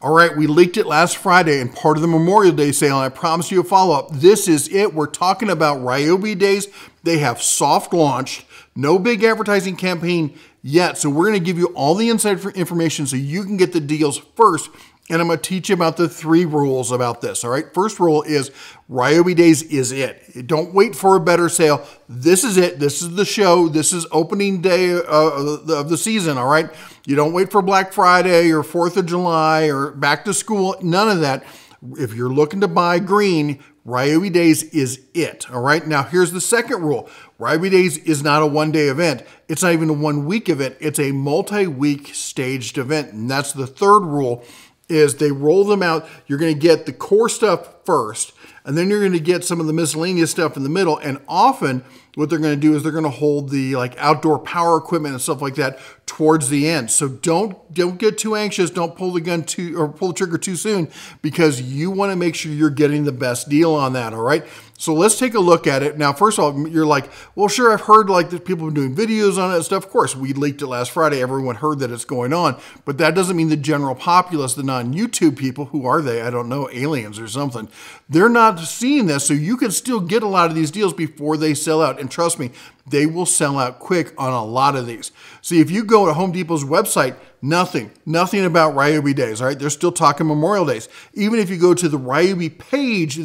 All right, we leaked it last Friday and part of the Memorial Day sale, and I promised you a follow-up. This is it. We're talking about Ryobi days. They have soft launched. No big advertising campaign yet. So we're going to give you all the inside information so you can get the deals first. And I'm going to teach you about the 3 rules about this. All right. First rule is Ryobi days is it. Don't wait for a better sale. This is it. This is the show. This is opening day of the season. All right. You don't wait for Black Friday or 4th of July or back to school. None of that. If you're looking to buy green, Ryobi days is it. All right. Now here's the second rule. Ryobi days is not a one-day event. It's not even a one-week event. It's a multi-week staged event. And that's the third rule, is they roll them out. You're going to get the core stuff first, and then you're going to get some of the miscellaneous stuff in the middle. And often what they're going to do is they're going to hold the like outdoor power equipment and stuff like that towards the end. So don't get too anxious. Don't pull the trigger too soon, because you want to make sure you're getting the best deal on that. All right. So let's take a look at it. Now, first of all, you're like, well, sure, I've heard like that people have been doing videos on it and stuff. Of course, we leaked it last Friday. Everyone heard that it's going on, but that doesn't mean the general populace, the non-YouTube people, who are they? I don't know, aliens or something. They're not seeing this. So you can still get a lot of these deals before they sell out. And trust me, they will sell out quick on a lot of these. See, if you go to Home Depot's website, nothing about Ryobi days, all right? They're still talking Memorial days. Even if you go to the Ryobi page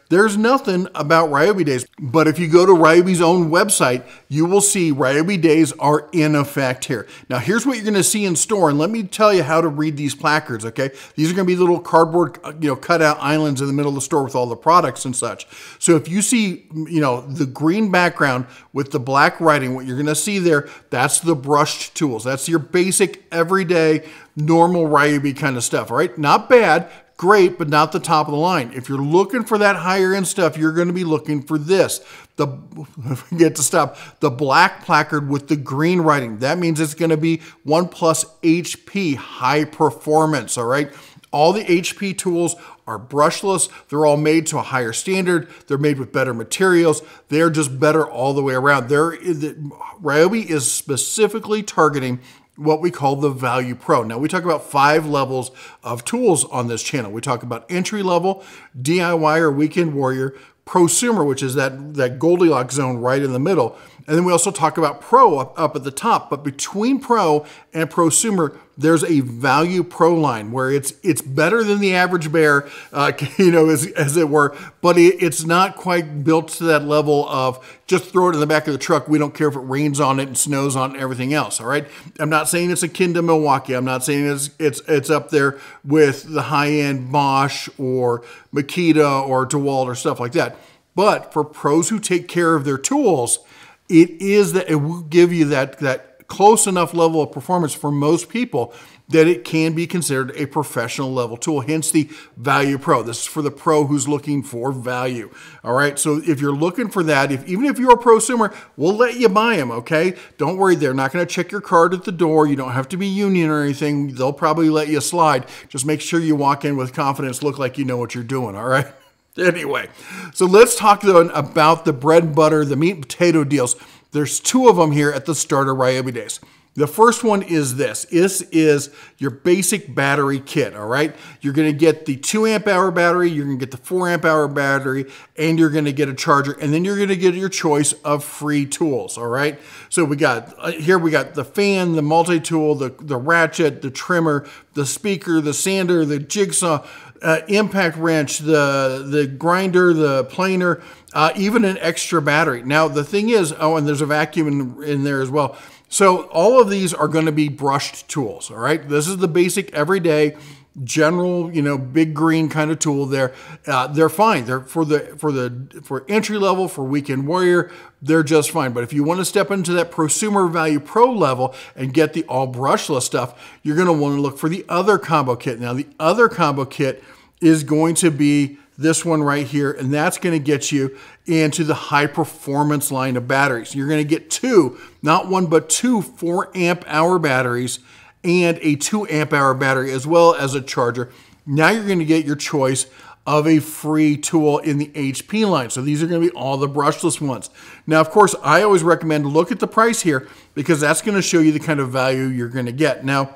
there's nothing about Ryobi days. But if you go to Ryobi's own website, you will see Ryobi days are in effect here. Now, here's what you're going to see in store. And let me tell you how to read these placards, okay? These are going to be little cardboard, cutout islands in the middle of the store with all the products and such. So if you see, the green background with the black writing, what you're going to see there, that's the brushed tools. That's your basic, everyday, normal Ryobi kind of stuff, all right? Not bad. Great, but not the top of the line. If you're looking for that higher end stuff, you're going to be looking for this. The black placard with the green writing. That means it's going to be 1+ HP, high performance, all right? All the HP tools are brushless. They're all made to a higher standard. They're made with better materials. They're just better all the way around. Ryobi is specifically targeting what we call the Value Pro. Now, we talk about 5 levels of tools on this channel. We talk about entry level, DIY or weekend warrior, prosumer, which is that Goldilocks zone right in the middle. And then we also talk about pro up at the top. But between pro and prosumer, there's a Value Pro line where it's better than the average bear, as it were, but it's not quite built to that level of just throw it in the back of the truck. We don't care if it rains on it and snows on it and everything else, all right? I'm not saying it's akin to Milwaukee. I'm not saying it's up there with the high-end Bosch or Makita or DeWalt or stuff like that. But for pros who take care of their tools, it will give you that close enough level of performance for most people that it can be considered a professional level tool, hence the Value Pro. This is for the pro who's looking for value. All right, so if you're looking for that, even if you're a prosumer, we'll let you buy them, okay? Don't worry, they're not going to check your card at the door. You don't have to be union or anything. They'll probably let you slide. Just make sure you walk in with confidence, look like you know what you're doing, all right? Anyway, so let's talk then about the bread and butter, the meat and potato deals. There's 2 of them here at the start of Ryobi days. The first one is this. This is your basic battery kit, all right? You're going to get the 2 amp hour battery, you're going to get the 4 amp hour battery, and you're going to get a charger, and then you're going to get your choice of free tools, all right? So we got the fan, the multi-tool, the ratchet, the trimmer, the speaker, the sander, the jigsaw, impact wrench, the grinder, the planer, even an extra battery. Now, the thing is, and there's a vacuum in there as well. So all of these are going to be brushed tools, all right? This is the basic everyday general, big green kind of tool there. They're fine. They're for entry level, for weekend warrior, they're just fine. But if you want to step into that prosumer Value Pro level and get the all brushless stuff, you're going to want to look for the other combo kit. Now, the other combo kit is going to be this one right here, and that's going to get you into the high performance line of batteries. You're going to get 2, not 1, but 2 4 amp hour batteries and a 2 amp hour battery as well as a charger. Now you're going to get your choice of a free tool in the HP line. So these are going to be all the brushless ones. Now, of course, I always recommend look at the price here because that's going to show you the kind of value you're going to get. Now,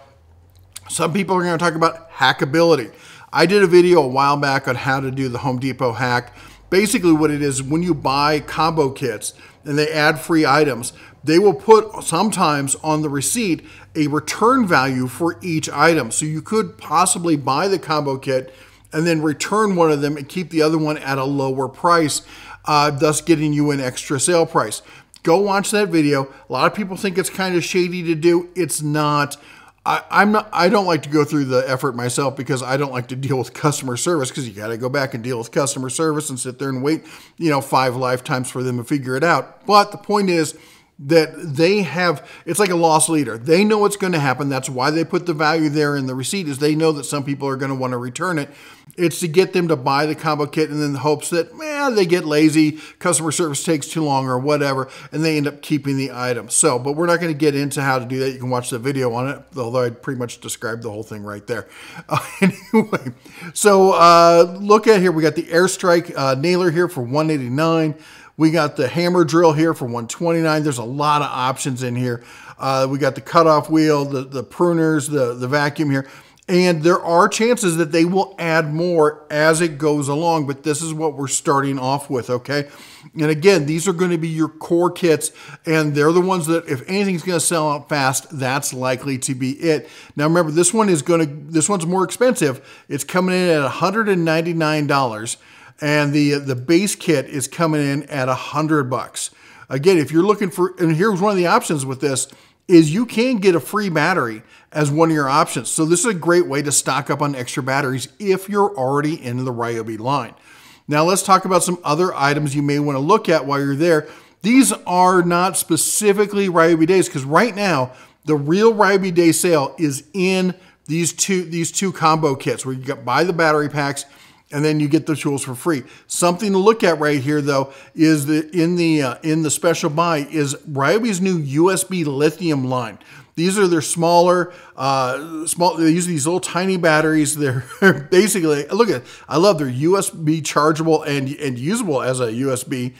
some people are going to talk about hackability. I did a video a while back on how to do the Home Depot hack. Basically what it is, when you buy combo kits and they add free items, they will put sometimes on the receipt a return value for each item. So you could possibly buy the combo kit and then return one of them and keep the other one at a lower price, thus getting you an extra sale price. Go watch that video. A lot of people think it's kind of shady to do. It's not. I don't like to go through the effort myself because I don't like to deal with customer service, because you got to go back and deal with customer service and sit there and wait, 5 lifetimes for them to figure it out. But the point is that it's like a loss leader. They know what's going to happen. That's why they put the value there in the receipt, is they know that some people are going to want to return it. It's to get them to buy the combo kit and in the hopes that, they get lazy, customer service takes too long or whatever, and they end up keeping the item. So, but we're not going to get into how to do that. You can watch the video on it, although I pretty much described the whole thing right there. Anyway, so look at here. We got the Airstrike nailer here for $189. We got the hammer drill here for $129. There's a lot of options in here. We got the cutoff wheel, the pruners, the vacuum here. And there are chances that they will add more as it goes along, but this is what we're starting off with, okay? And again, these are going to be your core kits, and they're the ones that if anything's going to sell out fast, that's likely to be it. Now remember, this one's more expensive. It's coming in at $199. And the base kit is coming in at $100. Again, if you're looking for, and here's one of the options with this, is you can get a free battery as one of your options. So this is a great way to stock up on extra batteries if you're already in the Ryobi line. Now let's talk about some other items you may want to look at while you're there. These are not specifically Ryobi days, because right now the real Ryobi day sale is in these two combo kits where you buy the battery packs and then you get the tools for free. Something to look at right here, though, is that in the special buy is Ryobi's new USB lithium line. These are their smaller, they use these little tiny batteries. They're basically, look at it. I love their USB chargeable and usable as a USB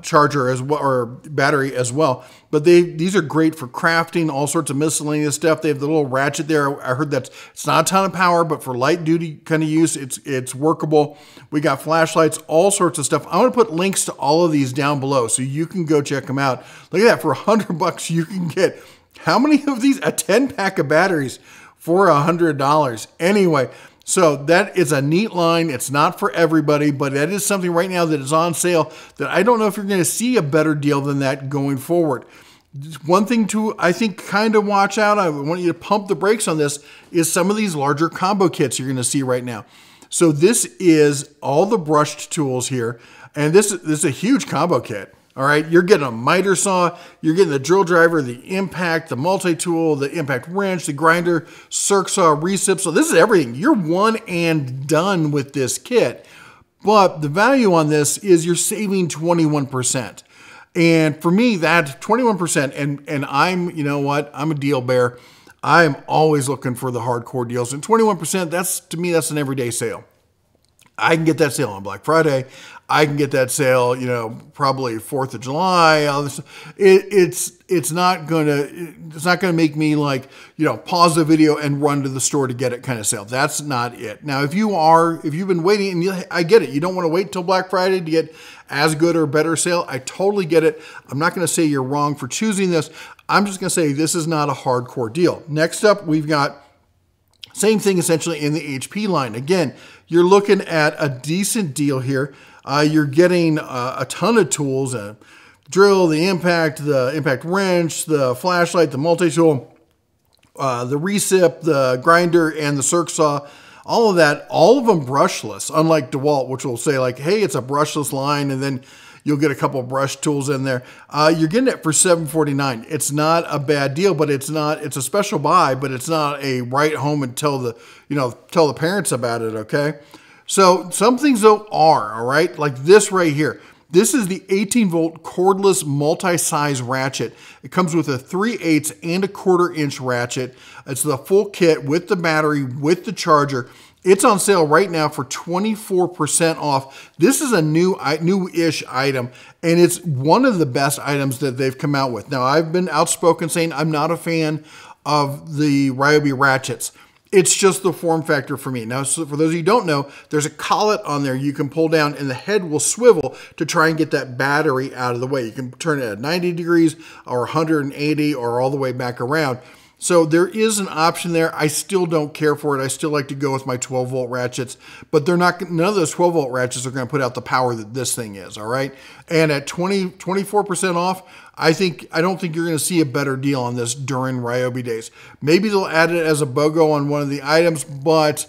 charger as well, or battery as well. But these are great for crafting, all sorts of miscellaneous stuff. They have the little ratchet there. I heard that it's not a ton of power, but for light duty kind of use, it's workable. We got flashlights, all sorts of stuff. I want to put links to all of these down below so you can go check them out. Look at that, for $100 you can get how many of these? A 10-pack of batteries for $100. Anyway, so that is a neat line. It's not for everybody, but that is something right now that is on sale that I don't know if you're going to see a better deal than that going forward. One thing to, I think, kind of watch out, I want you to pump the brakes on this, is some of these larger combo kits you're going to see right now. So this is all the brushed tools here, and this is a huge combo kit. All right, you're getting a miter saw, you're getting the drill driver, the impact, the multi-tool, the impact wrench, the grinder, circ saw, recip. So this is everything. You're one and done with this kit. But the value on this is you're saving 21%. And for me, that 21%, and I'm, you know what, I'm a deal bear. I'm always looking for the hardcore deals. And 21%, to me, that's an everyday sale. I can get that sale on Black Friday. I can get that sale, probably 4th of July. It's not gonna make me like, pause the video and run to the store to get it kind of sale. That's not it. Now, if you've been waiting, and I get it, you don't want to wait till Black Friday to get as good or better sale. I totally get it. I'm not going to say you're wrong for choosing this. I'm just going to say this is not a hardcore deal. Next up, we've got same thing essentially in the HP line. Again, you're looking at a decent deal here. You're getting a ton of tools, drill, the impact wrench, the flashlight, the multi-tool, the recip, the grinder, and the circ saw. All of that, all of them brushless, unlike DeWalt, which will say like, hey, it's a brushless line, and then you'll get a couple of brush tools in there. You're getting it for $749. It's not a bad deal, but it's a special buy, but it's not a right home and tell the parents about it, okay? So some things though are, all right? Like this right here. This is the 18-volt cordless multi-size ratchet. It comes with a 3/8 and a 1/4 inch ratchet. It's the full kit with the battery, with the charger. It's on sale right now for 24% off. This is a new-ish item, and it's one of the best items that they've come out with. Now, I've been outspoken saying I'm not a fan of the Ryobi ratchets. It's just the form factor for me. Now, so for those of you who don't know, there's a collet on there you can pull down and the head will swivel to try and get that battery out of the way. You can turn it at 90 degrees or 180 or all the way back around. So there is an option there. I still don't care for it. I still like to go with my 12 volt ratchets, but they're not, none of those 12 volt ratchets are going to put out the power that this thing is. All right. And at 24% off, I don't think you're going to see a better deal on this during Ryobi days. Maybe they'll add it as a BOGO on one of the items, but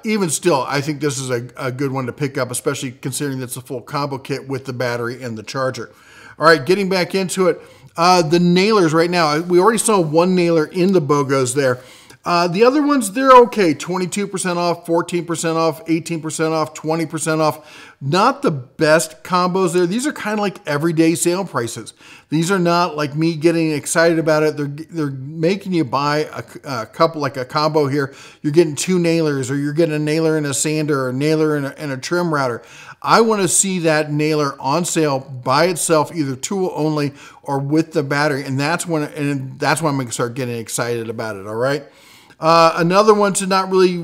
even still, I think this is a good one to pick up, especially considering it's a full combo kit with the battery and the charger. All right, getting back into it. The nailers right now, we already saw one nailer in the BOGOs there. The other ones, they're okay. 22% off, 14% off, 18% off, 20% off. Not the best combos there. These are kind of like everyday sale prices. These are not like me getting excited about it. They're making you buy a couple, like a combo here. You're getting 2 nailers, or you're getting a nailer and a sander, or a nailer and a trim router. I want to see that nailer on sale by itself, either tool only or with the battery, and that's when I'm going to start getting excited about it. All right. Another one to not really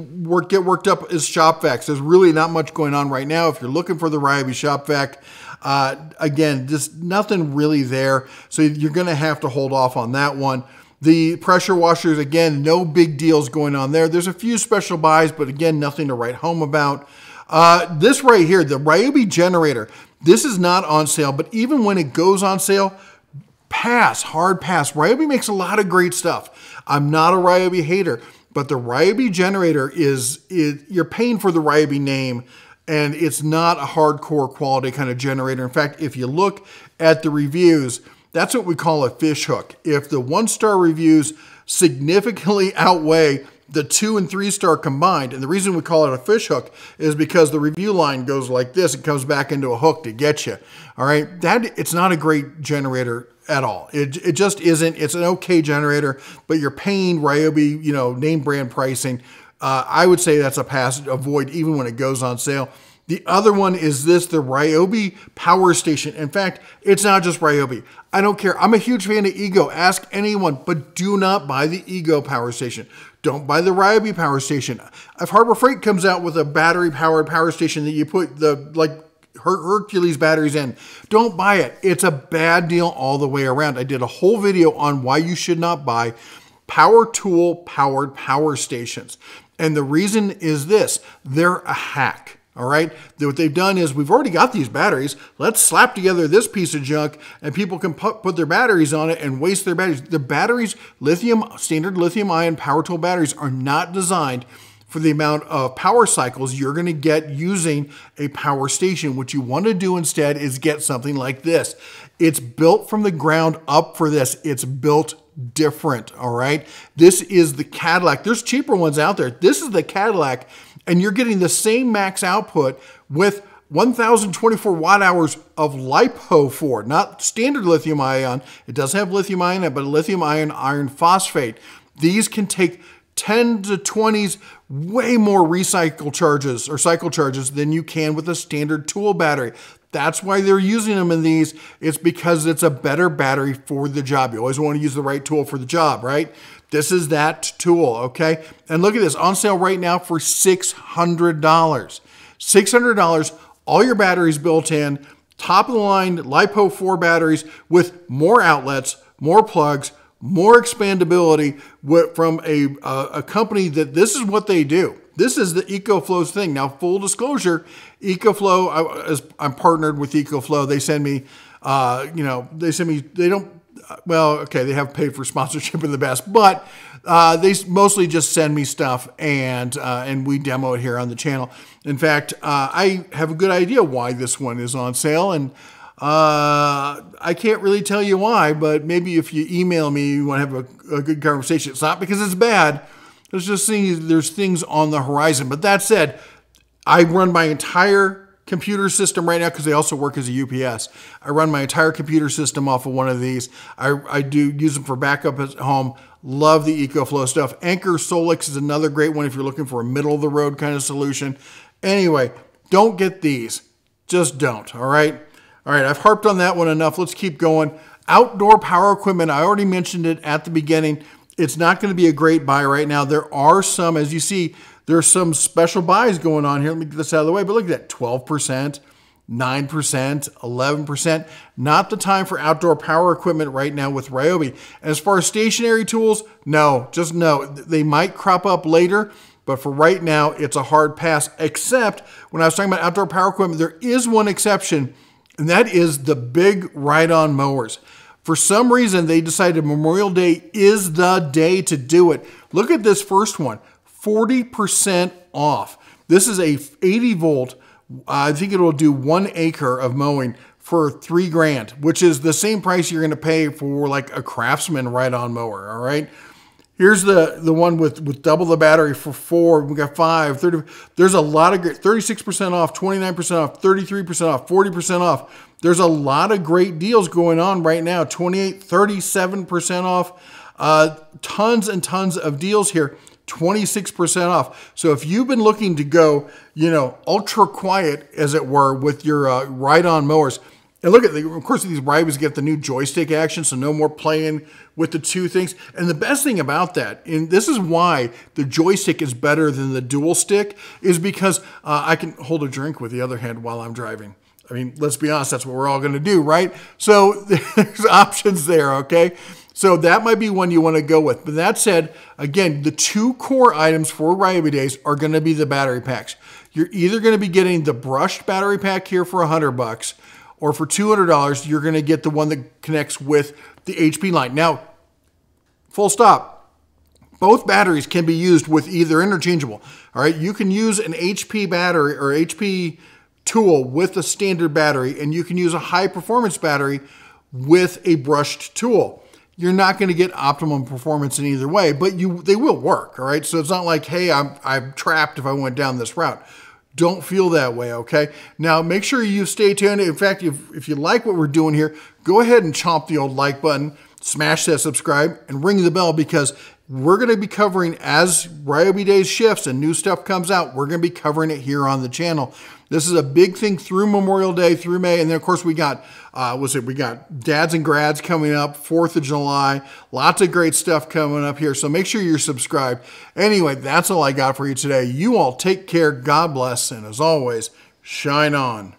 get worked up is shop vacs. There's really not much going on right now. If you're looking for the Ryobi shop vac, again, just nothing really there. So you're going to have to hold off on that one. The pressure washers, again, no big deals going on there. There's a few special buys, but again, nothing to write home about. This right here, the Ryobi generator, this is not on sale, but even when it goes on sale, hard pass. Ryobi makes a lot of great stuff. I'm not a Ryobi hater, but the Ryobi generator you're paying for the Ryobi name, and it's not a hardcore quality kind of generator. In fact, if you look at the reviews, that's what we call a fish hook. If the 1-star reviews significantly outweigh the 2- and 3-star combined, and the reason we call it a fish hook is because the review line goes like this. It comes back into a hook to get you. All right, it's not a great generator at all. It just isn't. It's an okay generator, but you're paying Ryobi, name brand pricing. I would say that's a pass, avoid even when it goes on sale. The other one is the Ryobi Power Station. In fact, it's not just Ryobi. I don't care. I'm a huge fan of Ego. Ask anyone, but do not buy the Ego Power Station. Don't buy the Ryobi Power Station. If Harbor Freight comes out with a battery-powered power station that you put the Hercules batteries in, don't buy it. It's a bad deal all the way around. I did a whole video on why you should not buy power tool powered power stations. And the reason is this: they're a hack. All right. What they've done is, we've already got these batteries. Let's slap together this piece of junk, and people can put their batteries on it and waste their batteries. The batteries, standard lithium ion power tool batteries, are not designed for the amount of power cycles you're going to get using a power station. What you want to do instead is get something like this. It's built from the ground up for this. It's built different. All right. This is the Cadillac. There's cheaper ones out there. This is the Cadillac. And you're getting the same max output with 1,024 watt hours of LiPo4, not standard lithium ion. It does have lithium ion, but lithium iron phosphate. These can take 10 to 20s, way more recycle charges or cycle charges than you can with a standard tool battery. That's why they're using them in these. It's because it's a better battery for the job. You always want to use the right tool for the job, right? This is that tool, okay? And look at this, on sale right now for $600. $600, all your batteries built in, top of the line LiPo4 batteries with more outlets, more plugs, more expandability from a company that this is what they do. This is the EcoFlow's thing. Now, full disclosure, EcoFlow, I'm partnered with EcoFlow. They send me, they have paid for sponsorship in the past, but they mostly just send me stuff, and we demo it here on the channel. In fact, I have a good idea why this one is on sale, and I can't really tell you why, but maybe if you email me, you want to have a good conversation. It's not because it's bad. There's things on the horizon. But that said, I run my entire computer system right now, because they also work as a UPS. I run my entire computer system off of one of these. I do use them for backup at home. Love the EcoFlow stuff. Anker Solix is another great one if you're looking for a middle of the road kind of solution. Anyway, don't get these. Just don't, all right? All right, I've harped on that one enough. Let's keep going. Outdoor power equipment, I already mentioned it at the beginning. it's not going to be a great buy right now. There are some, as you see, there's some special buys going on here. Let me get this out of the way, but look at that, 12%, 9%, 11%. Not the time for outdoor power equipment right now with Ryobi. As far as stationary tools, no, just no. They might crop up later, but for right now, it's a hard pass, except when I was talking about outdoor power equipment, there is one exception, and that is the big ride-on mowers. For some reason, they decided Memorial Day is the day to do it. Look at this first one, 40% off. This is a 80 volt, I think it will do 1 acre of mowing for $3 grand, which is the same price you're gonna pay for like a Craftsman ride-on mower, all right? Here's the one with double the battery for 4. We got 5, 30. There's a lot of great, 36% off, 29% off, 33% off, 40% off. There's a lot of great deals going on right now. 28, 37% off. Tons and tons of deals here. 26% off. So if you've been looking to go, you know, ultra quiet, as it were, with your ride-on mowers, and look at, of course, these Ryobis get the new joystick action, so no more playing with the two things. And the best thing about that, and this is why the joystick is better than the dual stick, is because I can hold a drink with the other hand while I'm driving. I mean, let's be honest, that's what we're all going to do, right? So there's options there, okay? So that might be one you want to go with. But that said, again, the two core items for Ryobi Days are going to be the battery packs. You're either going to be getting the brushed battery pack here for $100, or for $200, you're going to get the one that connects with the HP line. Now, full stop. Both batteries can be used with either interchangeable. All right, you can use an HP battery or HP tool with a standard battery, and you can use a high performance battery with a brushed tool. You're not going to get optimum performance in either way, but they will work. All right, so it's not like, hey, I'm trapped if I went down this route. Don't feel that way, okay? Now, make sure you stay tuned. In fact, if you like what we're doing here, go ahead and chomp the old like button, smash that subscribe, and ring the bell, because we're going to be covering, as Ryobi Days shifts and new stuff comes out, we're going to be covering it here on the channel. This is a big thing through Memorial Day, through May, and then of course we got, we got Dads and Grads coming up, 4th of July, lots of great stuff coming up here, so make sure you're subscribed. Anyway, that's all I got for you today. You all take care, God bless, and as always, shine on.